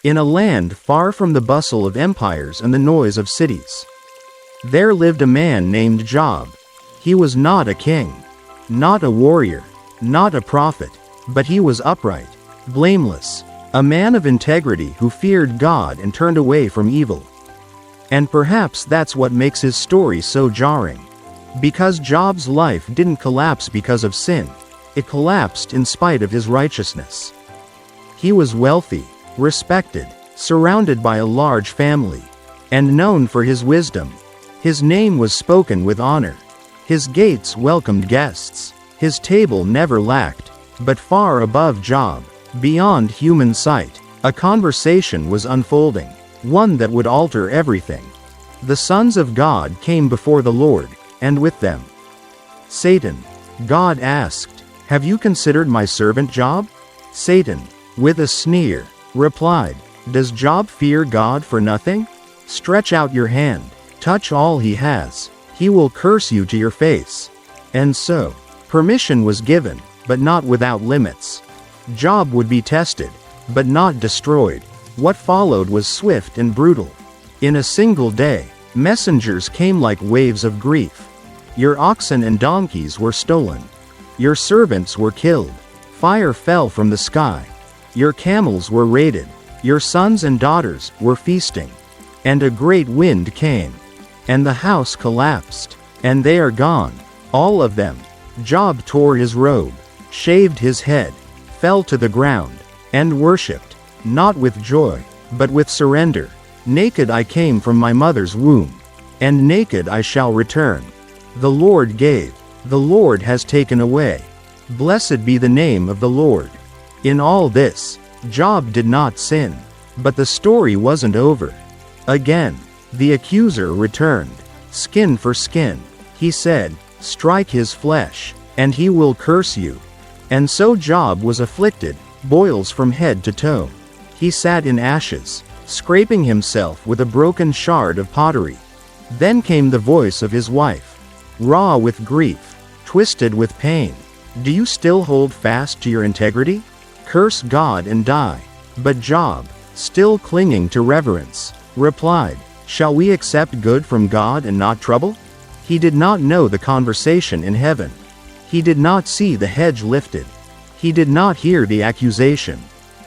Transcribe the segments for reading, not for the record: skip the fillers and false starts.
in a land far from the bustle of empires and the noise of cities. There lived a man named Job. He was not a king, not a warrior, not a prophet, but he was upright, blameless, a man of integrity who feared God and turned away from evil. And perhaps that's what makes his story so jarring. Because Job's life didn't collapse because of sin, it collapsed in spite of his righteousness. He was wealthy, respected, surrounded by a large family, and known for his wisdom. His name was spoken with honor. His gates welcomed guests. His table never lacked. But far above Job, beyond human sight, a conversation was unfolding, one that would alter everything. The sons of God came before the Lord, and with them Satan. God asked, "Have you considered my servant Job?" Satan, with a sneer, replied, "Does Job fear God for nothing? Stretch out your hand, touch all he has. He will curse you to your face." And so, permission was given, but not without limits. Job would be tested, but not destroyed. What followed was swift and brutal. In a single day, messengers came like waves of grief. Your oxen and donkeys were stolen. Your servants were killed. Fire fell from the sky. Your camels were raided. Your sons and daughters were feasting. And a great wind came. And the house collapsed. And they are gone, all of them. Job tore his robe, shaved his head, fell to the ground, and worshipped, not with joy, but with surrender. Naked I came from my mother's womb, and naked I shall return. The Lord gave, the Lord has taken away. Blessed be the name of the Lord. In all this, Job did not sin. But the story wasn't over. Again, the accuser returned. Skin for skin, he said, strike his flesh, and he will curse you. And so Job was afflicted, boils from head to toe. He sat in ashes, scraping himself with a broken shard of pottery. Then came the voice of his wife, raw with grief, twisted with pain. Do you still hold fast to your integrity? Curse God and die. But Job, still clinging to reverence, replied, shall we accept good from God and not trouble? He did not know the conversation in heaven. He did not see the hedge lifted. He did not hear the accusation.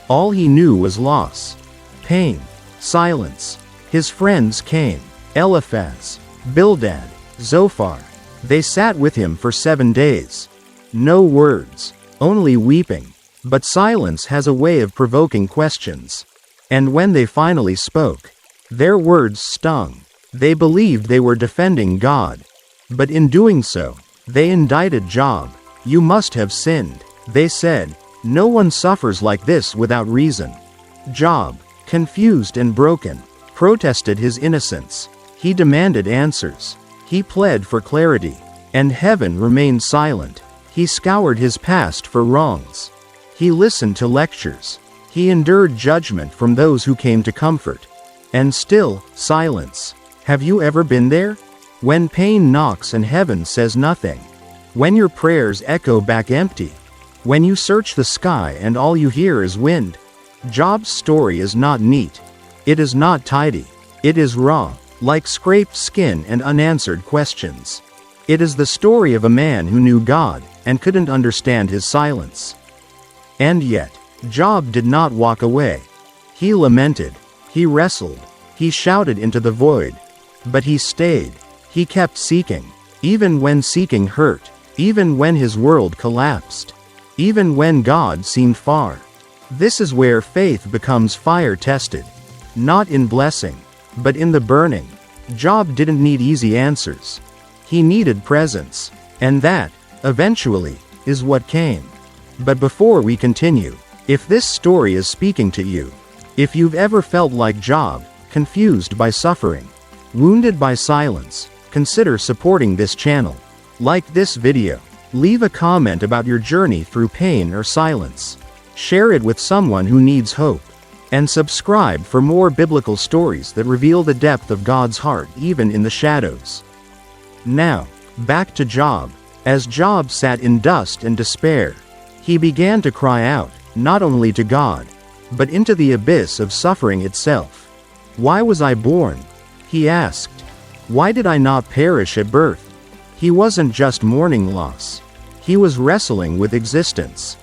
All he knew was loss, pain, silence. His friends came, Eliphaz, Bildad, Zophar. They sat with him for 7 days. No words, only weeping. But silence has a way of provoking questions. And when they finally spoke, their words stung. They believed they were defending God. But in doing so, they indicted Job. You must have sinned, they said. No one suffers like this without reason. Job, confused and broken, protested his innocence. He demanded answers. He pled for clarity. And heaven remained silent. He scoured his past for wrongs. He listened to lectures. He endured judgment from those who came to comfort. And still, silence. Have you ever been there? When pain knocks and heaven says nothing. When your prayers echo back empty. When you search the sky and all you hear is wind. Job's story is not neat. It is not tidy. It is raw, like scraped skin and unanswered questions. It is the story of a man who knew God and couldn't understand his silence. And yet, Job did not walk away. He lamented. He wrestled. He shouted into the void. But he stayed. He kept seeking. Even when seeking hurt. Even when his world collapsed. Even when God seemed far. This is where faith becomes fire-tested. Not in blessing, but in the burning. Job didn't need easy answers. He needed presence. And that, eventually, is what came. But before we continue, if this story is speaking to you, if you've ever felt like Job, confused by suffering, wounded by silence, consider supporting this channel. Like this video. Leave a comment about your journey through pain or silence. Share it with someone who needs hope. And subscribe for more biblical stories that reveal the depth of God's heart even in the shadows. Now, back to Job. As Job sat in dust and despair, he began to cry out, not only to God, but into the abyss of suffering itself. Why was I born? He asked. Why did I not perish at birth? He wasn't just mourning loss. He was wrestling with existence.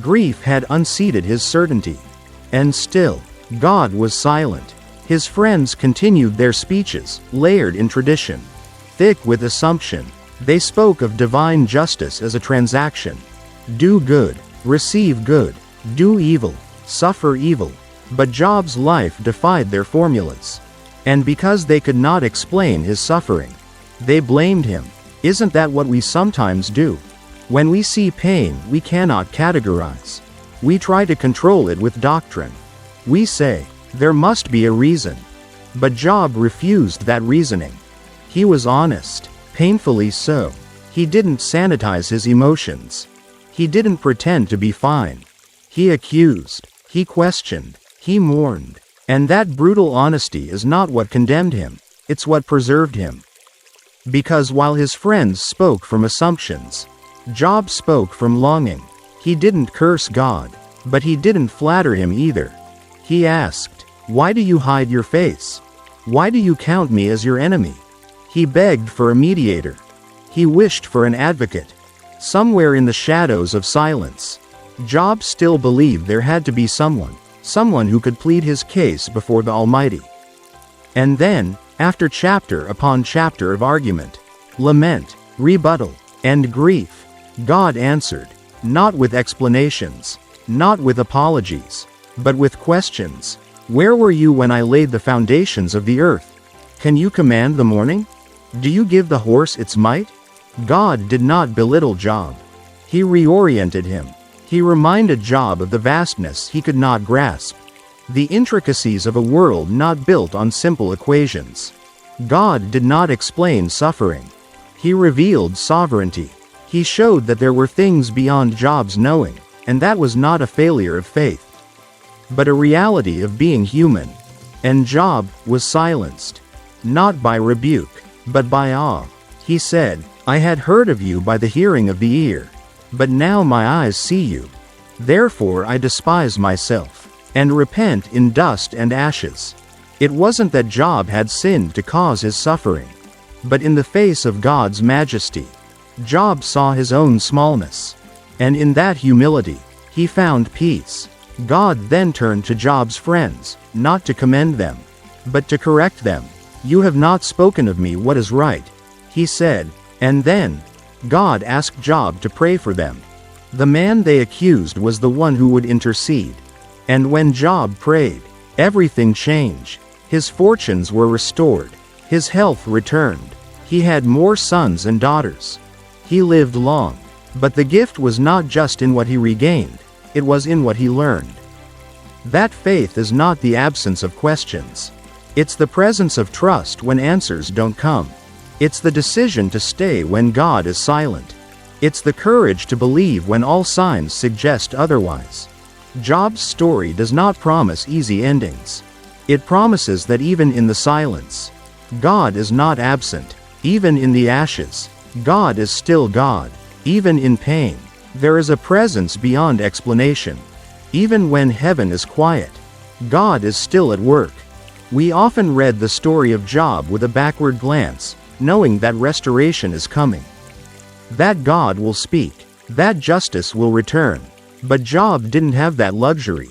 Grief had unseated his certainty. And still, God was silent. His friends continued their speeches, layered in tradition, thick with assumption. They spoke of divine justice as a transaction. Do good, receive good. Do evil, suffer evil. But Job's life defied their formulas. And because they could not explain his suffering, they blamed him. Isn't that what we sometimes do? When we see pain we cannot categorize. We try to control it with doctrine. We say, there must be a reason. But Job refused that reasoning. He was honest, painfully so. He didn't sanitize his emotions. He didn't pretend to be fine. He accused, he questioned, he mourned. And that brutal honesty is not what condemned him, it's what preserved him. Because while his friends spoke from assumptions, Job spoke from longing. He didn't curse God, but he didn't flatter him either. He asked, why do you hide your face? Why do you count me as your enemy? He begged for a mediator. He wished for an advocate. Somewhere in the shadows of silence, Job still believed there had to be someone who could plead his case before the Almighty. And then, after chapter upon chapter of argument, lament, rebuttal, and grief, God answered, not with explanations, not with apologies, but with questions. Where were you when I laid the foundations of the earth? Can you command the morning? Do you give the horse its might? God did not belittle Job. He reoriented him. He reminded Job of the vastness he could not grasp, the intricacies of a world not built on simple equations. God did not explain suffering. He revealed sovereignty. He showed that there were things beyond Job's knowing, and that was not a failure of faith, but a reality of being human. And Job was silenced, not by rebuke, but by awe. He said, I had heard of you by the hearing of the ear, but now my eyes see you. Therefore I despise myself, and repent in dust and ashes. It wasn't that Job had sinned to cause his suffering, but in the face of God's majesty, Job saw his own smallness, and in that humility, he found peace. God then turned to Job's friends, not to commend them, but to correct them. You have not spoken of me what is right, he said, and then, God asked Job to pray for them. The man they accused was the one who would intercede. And when Job prayed, everything changed. His fortunes were restored. His health returned. He had more sons and daughters. He lived long. But the gift was not just in what he regained, it was in what he learned. That faith is not the absence of questions. It's the presence of trust when answers don't come. It's the decision to stay when God is silent. It's the courage to believe when all signs suggest otherwise. Job's story does not promise easy endings. It promises that even in the silence, God is not absent. Even in the ashes, God is still God. Even in pain, there is a presence beyond explanation. Even when heaven is quiet, God is still at work. We often read the story of Job with a backward glance, knowing that restoration is coming, that God will speak, that justice will return. But Job didn't have that luxury.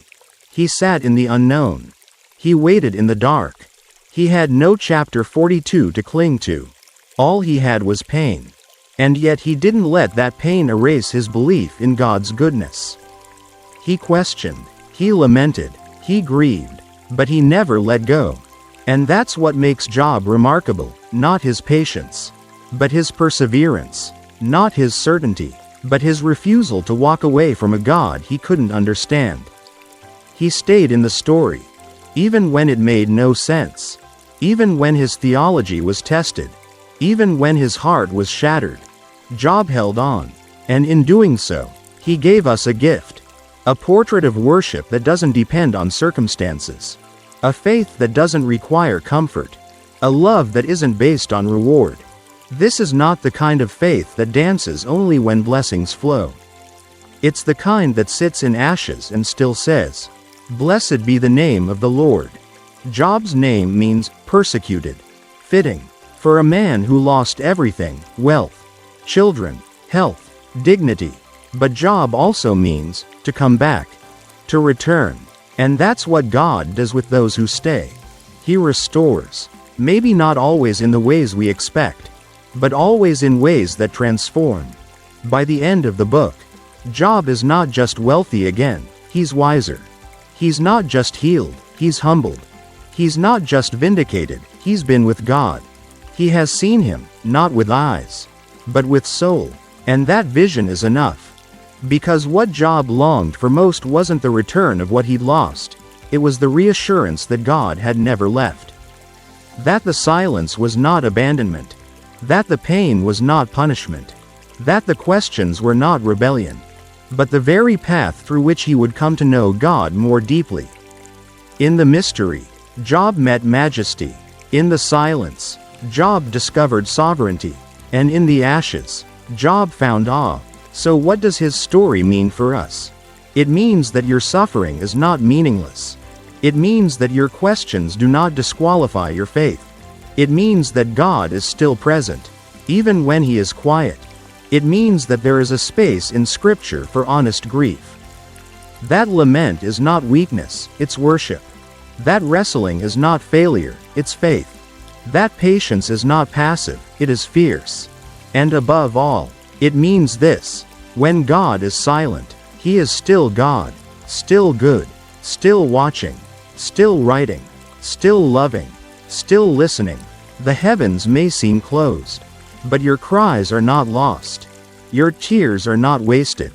He sat in the unknown. He waited in the dark. He had no chapter 42 to cling to. All he had was pain. And yet he didn't let that pain erase his belief in God's goodness. He questioned, he lamented, he grieved, but he never let go. And that's what makes Job remarkable, not his patience, but his perseverance, not his certainty, but his refusal to walk away from a God he couldn't understand. He stayed in the story, even when it made no sense, even when his theology was tested, even when his heart was shattered. Job held on, and in doing so, he gave us a gift, a portrait of worship that doesn't depend on circumstances, a faith that doesn't require comfort, a love that isn't based on reward. This is not the kind of faith that dances only when blessings flow. It's the kind that sits in ashes and still says, Blessed be the name of the Lord. Job's name means persecuted. Fitting for a man who lost everything, wealth, children, health, dignity. But Job also means to come back, to return. And that's what God does with those who stay. He restores. Maybe not always in the ways we expect, but always in ways that transform. By the end of the book, Job is not just wealthy again, he's wiser. He's not just healed, he's humbled. He's not just vindicated, he's been with God. He has seen him, not with eyes, but with soul. And that vision is enough. Because what Job longed for most wasn't the return of what he'd lost, it was the reassurance that God had never left. That the silence was not abandonment. That the pain was not punishment. That the questions were not rebellion, but the very path through which he would come to know God more deeply. In the mystery, Job met majesty. In the silence, Job discovered sovereignty. And in the ashes, Job found awe. So what does his story mean for us? It means that your suffering is not meaningless. It means that your questions do not disqualify your faith. It means that God is still present, even when he is quiet. It means that there is a space in Scripture for honest grief. That lament is not weakness, it's worship. That wrestling is not failure, it's faith. That patience is not passive, it is fierce. And above all, it means this: when God is silent, he is still God, still good, still watching, still writing, still loving, still listening. The heavens may seem closed, but your cries are not lost. Your tears are not wasted.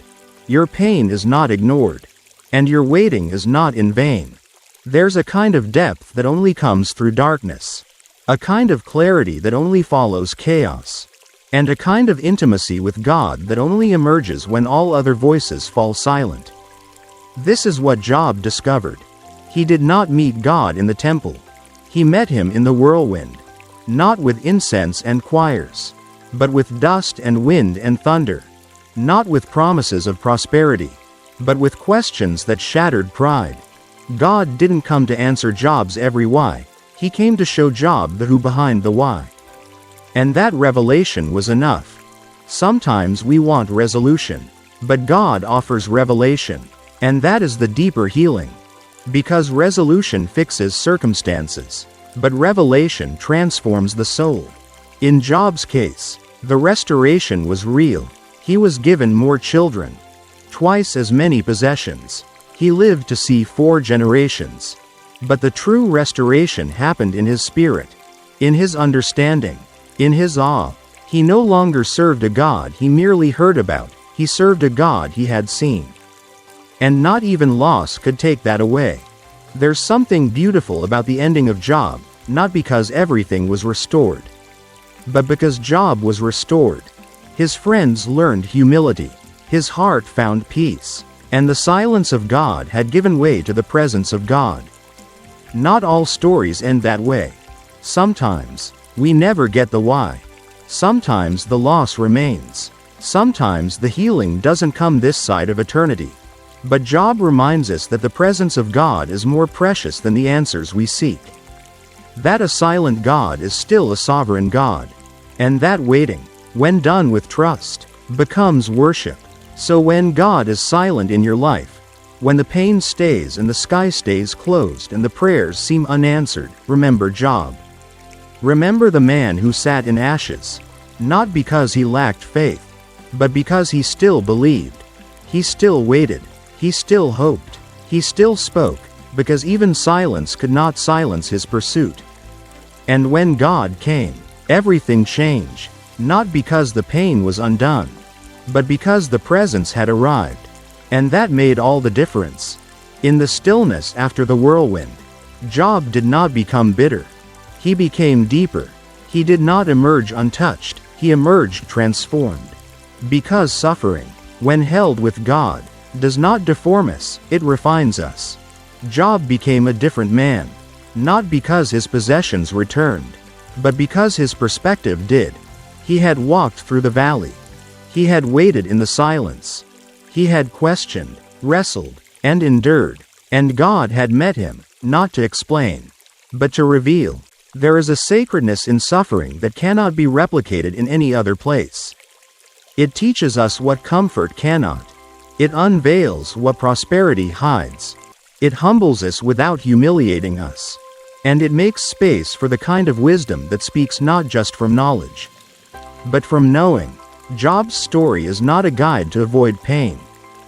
Your pain is not ignored. And your waiting is not in vain. There's a kind of depth that only comes through darkness. A kind of clarity that only follows chaos. And a kind of intimacy with God that only emerges when all other voices fall silent. This is what Job discovered. He did not meet God in the temple. He met him in the whirlwind. Not with incense and choirs, but with dust and wind and thunder. Not with promises of prosperity, but with questions that shattered pride. God didn't come to answer Job's every why. He came to show Job the who behind the why. And that revelation was enough. Sometimes we want resolution, but God offers revelation. And that is the deeper healing. Because resolution fixes circumstances, but revelation transforms the soul. In Job's case, the restoration was real. He was given more children, twice as many possessions. He lived to see 4 generations. But the true restoration happened in his spirit, in his understanding, in his awe. He no longer served a God he merely heard about, he served a God he had seen. And not even loss could take that away. There's something beautiful about the ending of Job, not because everything was restored, but because Job was restored. His friends learned humility. His heart found peace. And the silence of God had given way to the presence of God. Not all stories end that way. Sometimes, we never get the why. Sometimes the loss remains. Sometimes the healing doesn't come this side of eternity. But Job reminds us that the presence of God is more precious than the answers we seek. That a silent God is still a sovereign God. And that waiting, when done with trust, becomes worship. So when God is silent in your life, when the pain stays and the sky stays closed and the prayers seem unanswered, remember Job. Remember the man who sat in ashes, not because he lacked faith, but because he still believed. He still waited. He still hoped. He still spoke, because even silence could not silence his pursuit. And when God came, everything changed, not because the pain was undone, but because the presence had arrived. And that made all the difference. In the stillness after the whirlwind, Job did not become bitter. He became deeper. He did not emerge untouched, he emerged transformed. Because suffering, when held with God, does not deform us, it refines us. Job became a different man, not because his possessions returned, but because his perspective did. He had walked through the valley. He had waited in the silence. He had questioned, wrestled, and endured. And God had met him, not to explain, but to reveal. There is a sacredness in suffering that cannot be replicated in any other place. It teaches us what comfort cannot. It unveils what prosperity hides. It humbles us without humiliating us. And it makes space for the kind of wisdom that speaks not just from knowledge, but from knowing. Job's story is not a guide to avoid pain.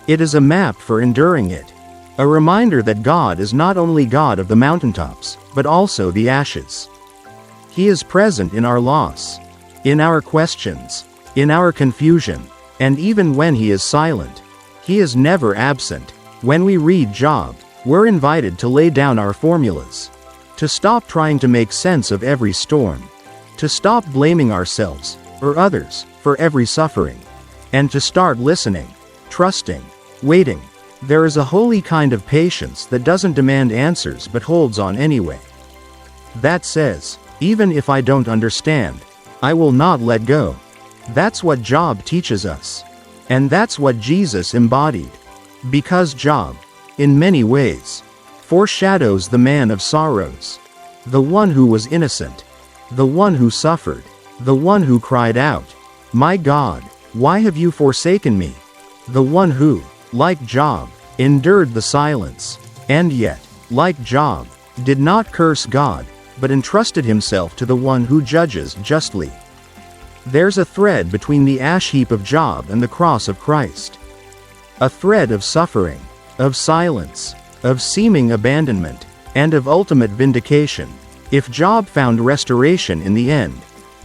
It is a map for enduring it. A reminder that God is not only God of the mountaintops, but also the ashes. He is present in our loss, in our questions, in our confusion, and even when He is silent. He is never absent. When we read Job, we're invited to lay down our formulas, to stop trying to make sense of every storm, to stop blaming ourselves or others for every suffering, and to start listening, trusting, waiting. There is a holy kind of patience that doesn't demand answers but holds on anyway. That says, even if I don't understand, I will not let go. That's what Job teaches us. And that's what Jesus embodied. Because Job, in many ways, foreshadows the man of sorrows, the one who was innocent, the one who suffered, the one who cried out, "My God, why have you forsaken me?" The one who, like Job, endured the silence, and yet, like Job, did not curse God, but entrusted himself to the one who judges justly. There's a thread between the ash heap of Job and the cross of Christ. A thread of suffering, of silence, of seeming abandonment, and of ultimate vindication. If Job found restoration in the end,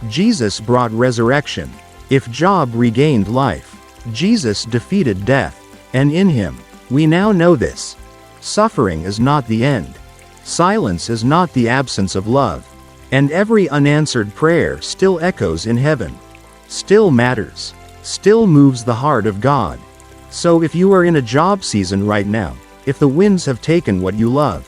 Jesus brought resurrection. If Job regained life, Jesus defeated death. And in Him, we now know this. Suffering is not the end. Silence is not the absence of love. And every unanswered prayer still echoes in heaven, still matters, still moves the heart of God. So if you are in a job season right now, if the winds have taken what you love,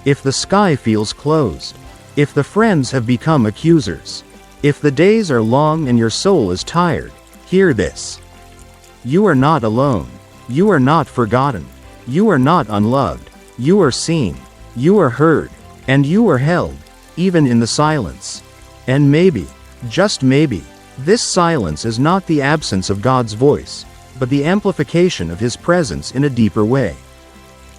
if the sky feels closed, if the friends have become accusers, if the days are long and your soul is tired, hear this. You are not alone. You are not forgotten. You are not unloved. You are seen. You are heard. And you are held, even in the silence. And maybe, just maybe, this silence is not the absence of God's voice, but the amplification of His presence in a deeper way.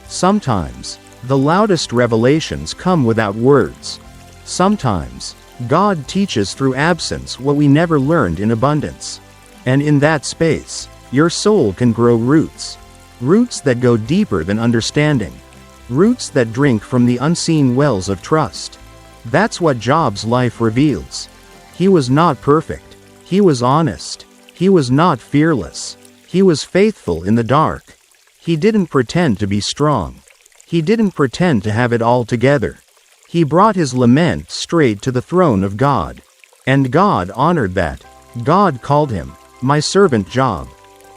Sometimes, the loudest revelations come without words. Sometimes, God teaches through absence what we never learned in abundance. And in that space, your soul can grow roots. Roots that go deeper than understanding. Roots that drink from the unseen wells of trust. That's what Job's life reveals. He was not perfect. He was honest. He was not fearless. He was faithful in the dark. He didn't pretend to be strong. He didn't pretend to have it all together. He brought his lament straight to the throne of God. And God honored that. God called him, "My servant Job."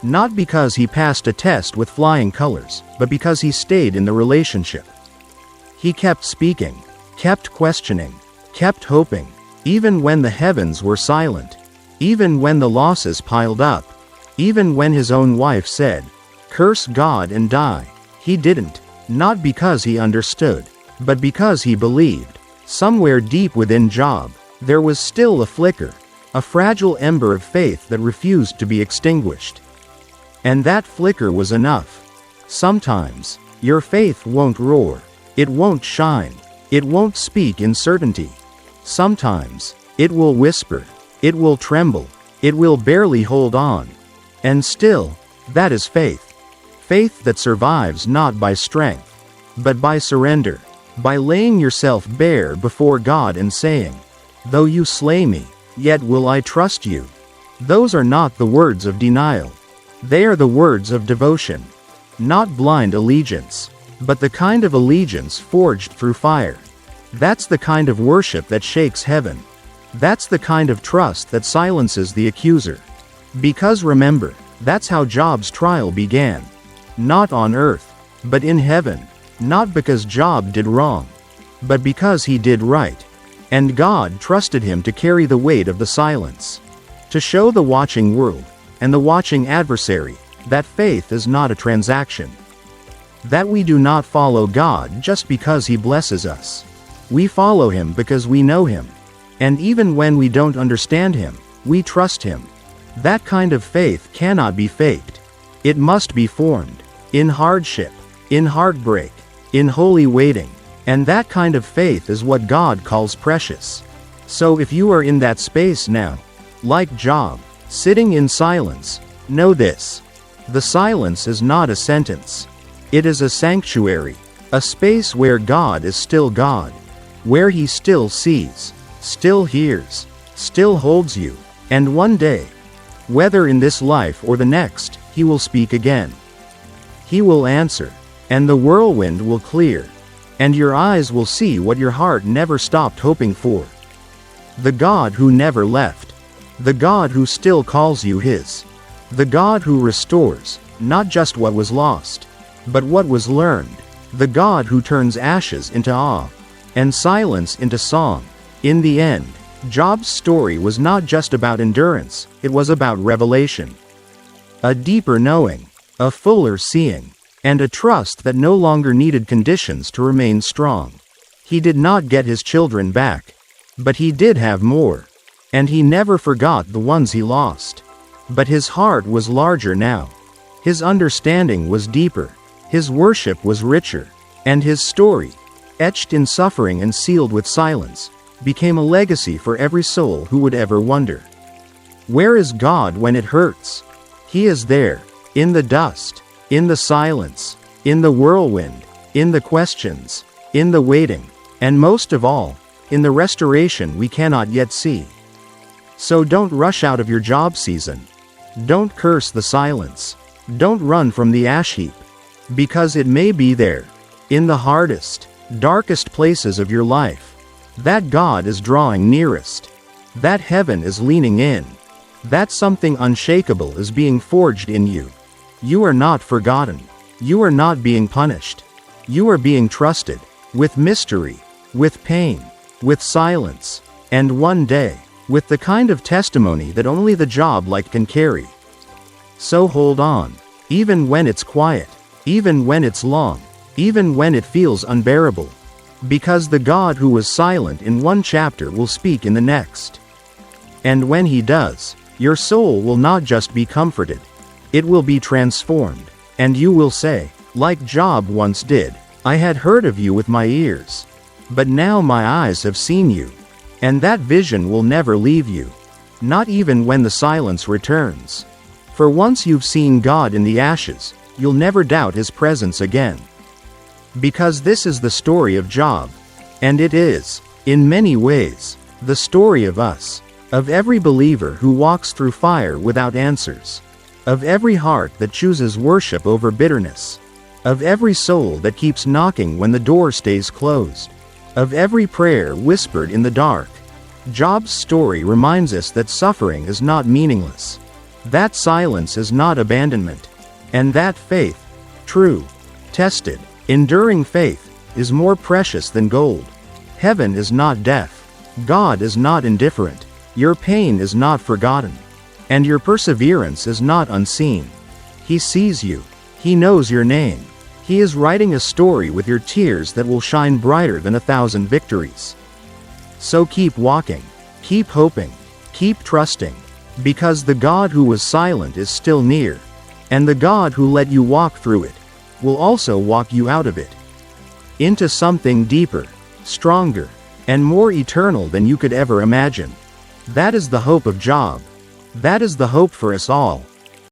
Not because he passed a test with flying colors, but because he stayed in the relationship. He kept speaking, kept questioning, kept hoping, even when the heavens were silent, even when the losses piled up, even when his own wife said, "Curse God and die." He didn't, not because he understood, but because he believed. Somewhere deep within Job, there was still a flicker, a fragile ember of faith that refused to be extinguished. And that flicker was enough. Sometimes, your faith won't roar, it won't shine, it won't speak in certainty. Sometimes, it will whisper, it will tremble, it will barely hold on. And still, that is faith. Faith that survives not by strength, but by surrender, by laying yourself bare before God and saying, "Though you slay me, yet will I trust you." Those are not the words of denial. They are the words of devotion. Not blind allegiance, but the kind of allegiance forged through fire. That's the kind of worship that shakes heaven. That's the kind of trust that silences the accuser. Because remember, that's how Job's trial began. Not on earth, but in heaven. Not because Job did wrong, but because he did right. And God trusted him to carry the weight of the silence. To show the watching world, and the watching adversary, that faith is not a transaction. That we do not follow God just because He blesses us. We follow Him because we know Him. And even when we don't understand Him, we trust Him. That kind of faith cannot be faked. It must be formed. In hardship, in heartbreak, in holy waiting. And that kind of faith is what God calls precious. So if you are in that space now, like Job, sitting in silence, know this. The silence is not a sentence. It is a sanctuary, a space where God is still God, where He still sees, still hears, still holds you, and one day, whether in this life or the next, He will speak again. He will answer, and the whirlwind will clear, and your eyes will see what your heart never stopped hoping for. The God who never left, the God who still calls you His, the God who restores, not just what was lost, but what was learned, the God who turns ashes into awe, and silence into song. In the end, Job's story was not just about endurance, it was about revelation. A deeper knowing, a fuller seeing, and a trust that no longer needed conditions to remain strong. He did not get his children back, but he did have more, and he never forgot the ones he lost. But his heart was larger now. His understanding was deeper. His worship was richer, and his story, etched in suffering and sealed with silence, became a legacy for every soul who would ever wonder. Where is God when it hurts? He is there, in the dust, in the silence, in the whirlwind, in the questions, in the waiting, and most of all, in the restoration we cannot yet see. So don't rush out of your job season. Don't curse the silence. Don't run from the ash heap. Because it may be there, in the hardest, darkest places of your life, that God is drawing nearest, that heaven is leaning in, that something unshakable is being forged in you. You are not forgotten. You are not being punished. You are being trusted, with mystery, with pain, with silence, and one day, with the kind of testimony that only the job light can carry. So hold on, even when it's quiet, even when it's long, even when it feels unbearable. Because the God who was silent in one chapter will speak in the next. And when He does, your soul will not just be comforted, it will be transformed, and you will say, like Job once did, I had heard of you with my ears, but now my eyes have seen you. And that vision will never leave you, not even when the silence returns. For once you've seen God in the ashes, you'll never doubt His presence again. Because this is the story of Job, and it is, in many ways, the story of us, of every believer who walks through fire without answers, of every heart that chooses worship over bitterness, of every soul that keeps knocking when the door stays closed, of every prayer whispered in the dark. Job's story reminds us that suffering is not meaningless, that silence is not abandonment, and that faith, true, tested, enduring faith, is more precious than gold. Heaven is not deaf. God is not indifferent. Your pain is not forgotten. And your perseverance is not unseen. He sees you. He knows your name. He is writing a story with your tears that will shine brighter than 1,000 victories. So keep walking. Keep hoping. Keep trusting. Because the God who was silent is still near. And the God who let you walk through it will also walk you out of it, into something deeper, stronger, and more eternal than you could ever imagine. That is the hope of Job. That is the hope for us all.